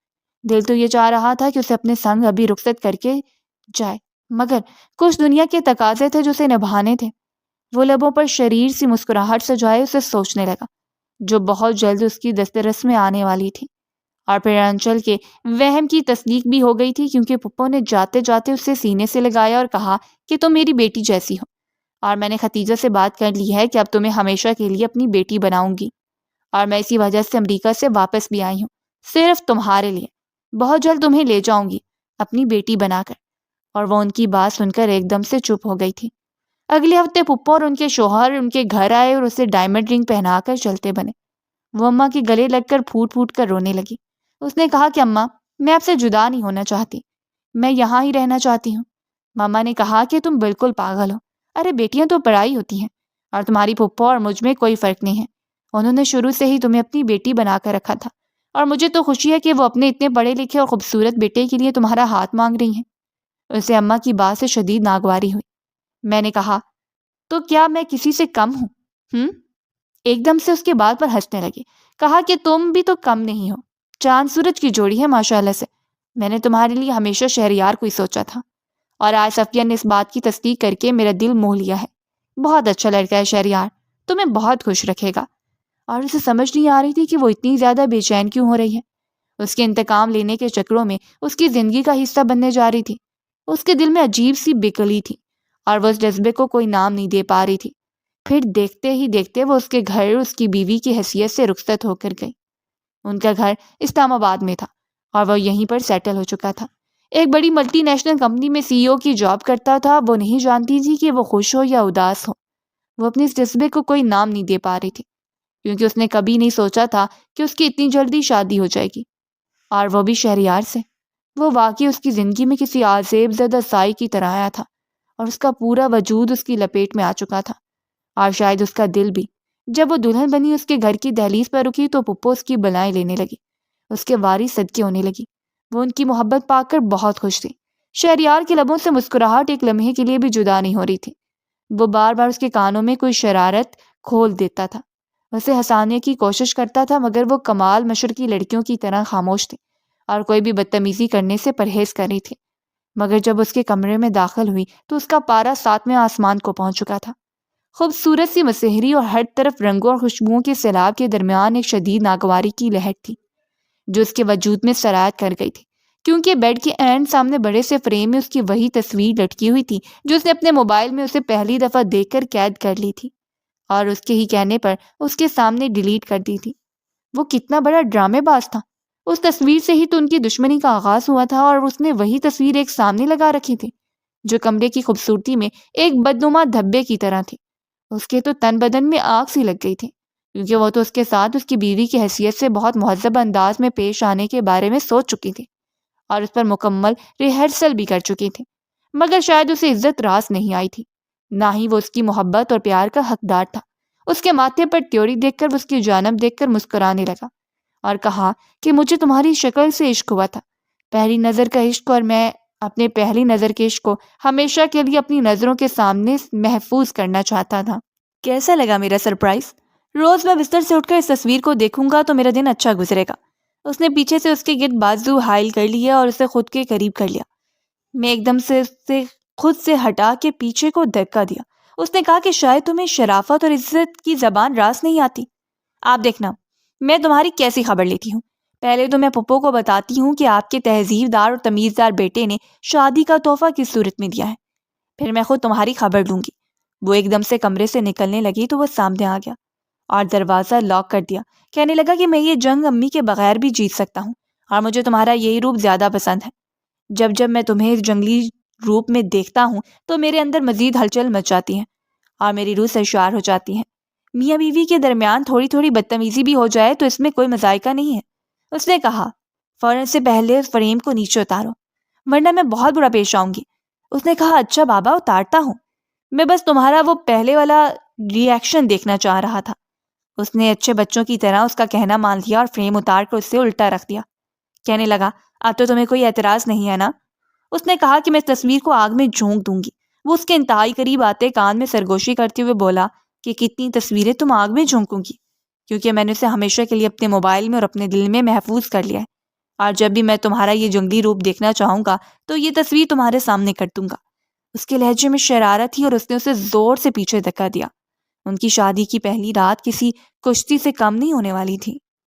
دل تو یہ چاہ رہا تھا کہ اسے اپنے سنگ ابھی رخصت کر کے جائے، مگر کچھ دنیا کے تقاضے تھے جو اسے نبھانے تھے۔ وہ لبوں پر شریر سی مسکراہٹ سجائے اسے سوچنے لگا، جو بہت جلد اس کی دسترس میں آنے والی تھی۔ اور پھر انچل کے وہم کی تصدیق بھی ہو گئی تھی، کیونکہ پپو نے جاتے جاتے اسے سینے سے لگایا اور کہا کہ تم میری بیٹی جیسی ہو، اور میں نے ختیجہ سے بات کر لی ہے کہ اب تمہیں ہمیشہ کے لیے اپنی بیٹی بناؤں گی، اور میں اسی وجہ سے امریکہ سے واپس بھی آئی ہوں، صرف تمہارے لیے۔ بہت جلد تمہیں لے جاؤں گی اپنی بیٹی بنا کر۔ اور وہ ان کی بات سن کر ایک دم سے چپ ہو گئی تھی۔ اگلے ہفتے پپو اور ان کے شوہر ان کے گھر آئے اور اسے ڈائمنڈ رنگ پہنا کر چلتے بنے۔ وہ اماں کے گلے لگ کر پھوٹ پھوٹ کر رونے لگی۔ اس نے کہا کہ اماں میں آپ سے جدا نہیں ہونا چاہتی، میں یہاں ہی رہنا چاہتی ہوں۔ ماما نے کہا کہ تم بالکل پاگل ہو، ارے بیٹیاں تو پرائی ہوتی ہیں، اور تمہاری پھپھو اور مجھ میں کوئی فرق نہیں ہے، انہوں نے شروع سے ہی تمہیں اپنی بیٹی بنا کر رکھا تھا، اور مجھے تو خوشی ہے کہ وہ اپنے اتنے پڑھے لکھے اور خوبصورت بیٹے کے لیے تمہارا ہاتھ مانگ رہی ہیں۔ اسے اماں کی بات سے شدید ناگواری ہوئی۔ میں نے کہا تو کیا میں کسی سے کم ہوں؟ ایک دم سے اس کے بات پر ہنسنے لگے، کہا کہ تم بھی تو کم نہیں ہو، چاند سورج کی جوڑی ہے ماشاءاللہ سے، میں نے تمہارے لیے ہمیشہ شہریار کو ہی سوچا تھا، اور آج صفیہ نے اس بات کی تصدیق کر کے میرا دل موہ لیا ہے۔ بہت اچھا لڑکا ہے شہریار، تمہیں بہت خوش رکھے گا۔ اور اسے سمجھ نہیں آ رہی تھی کہ وہ اتنی زیادہ بے چین کیوں ہو رہی ہے۔ اس کے انتقام لینے کے چکروں میں اس کی زندگی کا حصہ بننے جا رہی تھی۔ اس کے دل میں عجیب سی بےقلی تھی، اور وہ اس جذبے کو کوئی نام نہیں دے پا رہی تھی۔ پھر دیکھتے ہی دیکھتے وہ اس کے گھر اس کی بیوی کی حیثیت سے رخصت ہو کر گئی۔ ان کا گھر اسلام آباد میں تھا، اور وہ یہیں پر سیٹل ہو چکا تھا۔ ایک بڑی ملٹی نیشنل کمپنی میں سی ای او کی جاب کرتا تھا۔ وہ نہیں جانتی تھی کہ وہ خوش ہو یا اداس ہو۔ وہ اپنے اس جذبے کو کوئی نام نہیں دے پا رہی تھی، کیونکہ اس نے کبھی نہیں سوچا تھا کہ اس کی اتنی جلدی شادی ہو جائے گی، اور وہ بھی شہریار سے۔ وہ واقعی اس کی زندگی میں کسی آزیب زدہ سائی کی طرح آیا تھا، اور اس کا پورا وجود اس کی لپیٹ میں آ چکا تھا، اور شاید اس کا دل بھی۔ جب وہ دلہن بنی اس کے گھر کی دہلیز پر رکی تو پپو اس کی بلائیں لینے لگی۔ اس کے واری صدقے ہونے لگی۔ وہ ان کی محبت پا کر بہت خوش تھی۔ شہریار کے لبوں سے مسکراہٹ ایک لمحے کے لیے بھی جدا نہیں ہو رہی تھی۔ وہ بار بار اس کے کانوں میں کوئی شرارت کھول دیتا تھا، اسے ہنسانے کی کوشش کرتا تھا، مگر وہ کمال مشرقی لڑکیوں کی طرح خاموش تھی اور کوئی بھی بدتمیزی کرنے سے پرہیز کر رہی تھی۔ مگر جب اس کے کمرے میں داخل ہوئی تو اس کا پارا 7ویں آسمان کو پہنچ چکا تھا۔ خوبصورت سی مسحری اور ہر طرف رنگوں اور خوشبوؤں کے سیلاب کے درمیان ایک شدید ناگواری کی لہر تھی جو اس کے وجود میں سرایت کر گئی تھی، کیونکہ بیڈ کے عین سامنے بڑے سے فریم میں اس کی وہی تصویر لٹکی ہوئی تھی جو اس نے اپنے موبائل میں اسے پہلی دفعہ دیکھ کر قید کر لی تھی اور اس کے ہی کہنے پر اس کے سامنے ڈیلیٹ کر دی تھی۔ وہ کتنا بڑا ڈرامے باز تھا! اس تصویر سے ہی تو ان کی دشمنی کا آغاز ہوا تھا اور اس نے وہی تصویر ایک سامنے لگا رکھی تھی جو کمرے کی خوبصورتی میں ایک بدنما دھبے کی طرح تھی۔ اس کے تو تن بدن میں آگ سی لگ گئی تھی، کیونکہ وہ تو اس کے ساتھ اس کی بیوی کی حیثیت سے بہت مہذب انداز میں پیش آنے کے بارے میں سوچ چکی تھی اور اس پر مکمل ریہرسل بھی کر چکی تھی، مگر شاید اسے عزت راس نہیں آئی تھی، نہ ہی وہ اس کی محبت اور پیار کا حقدار تھا۔ اس کے ماتھے پر تیوری دیکھ کر وہ اس کی جانب دیکھ کر مسکرانے لگا اور کہا کہ مجھے تمہاری شکل سے عشق ہوا تھا، پہلی نظر کا عشق، اور میں اپنے پہلی نظر کے عشق کو ہمیشہ کے لیے اپنی نظروں کے سامنے محفوظ کرنا چاہتا تھا۔ کیسا لگا میرا سرپرائز؟ روز میں بستر سے اٹھ کر اس تصویر کو دیکھوں گا تو میرا دن اچھا گزرے گا۔ اس نے پیچھے سے اس کے گرد بازو حائل کر لیا اور اسے خود کے قریب کر لیا۔ میں ایک دم سے اسے خود سے ہٹا کے پیچھے کو دھکا دیا۔ اس نے کہا کہ شاید تمہیں شرافت اور عزت کی زبان راست نہیں آتی۔ آپ دیکھنا میں تمہاری کیسی خبر لیتی ہوں۔ پہلے تو میں پپو کو بتاتی ہوں کہ آپ کے تہذیب دار اور تمیزدار بیٹے نے شادی کا تحفہ کس صورت میں دیا ہے، پھر میں خود تمہاری خبر لوں گی۔ وہ ایک دم سے کمرے سے نکلنے لگی تو وہ سامنے آ گیا اور دروازہ لاک کر دیا، کہنے لگا کہ میں یہ جنگ امی کے بغیر بھی جیت سکتا ہوں اور مجھے تمہارا یہی روپ زیادہ پسند ہے۔ جب جب میں تمہیں اس جنگلی روپ میں دیکھتا ہوں تو میرے اندر مزید ہلچل مچ جاتی ہے اور میری روح سرشار ہو جاتی ہے۔ میاں بیوی کے درمیان تھوڑی تھوڑی بدتمیزی بھی ہو جائے تو اس میں کوئی مذائقہ نہیں ہے، اس نے کہا۔ فوراً سے پہلے فریم کو نیچے اتارو ورنہ میں بہت برا پیش آؤں گی۔ اس نے کہا اچھا بابا اتارتا ہوں، میں بس تمہارا وہ پہلے والا ری ایکشن دیکھنا چاہ رہا تھا۔ اس نے اچھے بچوں کی طرح اس کا کہنا مان لیا اور فریم اتار کر اس سے الٹا رکھ دیا، کہنے لگا اب تو تمہیں کوئی اعتراض نہیں ہے نا؟ اس نے کہا کہ میں اس تصویر کو آگ میں جھونک دوں گی۔ وہ اس کے انتہائی قریب آتے کان میں سرگوشی کرتے ہوئے بولا کہ کتنی تصویریں تم آگ میں جھونکوں گی، کیونکہ میں نے اسے ہمیشہ کے لیے اپنے موبائل میں اور اپنے دل میں محفوظ کر لیا ہے، اور جب بھی میں تمہارا یہ جنگلی روپ دیکھنا چاہوں گا تو یہ تصویر تمہارے سامنے کر دوں گا۔ اس کے لہجے میں شرارت تھی اور اس نے اسے زور سے پیچھے دھکا دیا۔ ان کی شادی کی پہلی رات کسی کشتی سے کم نہیں ہونے والی تھی۔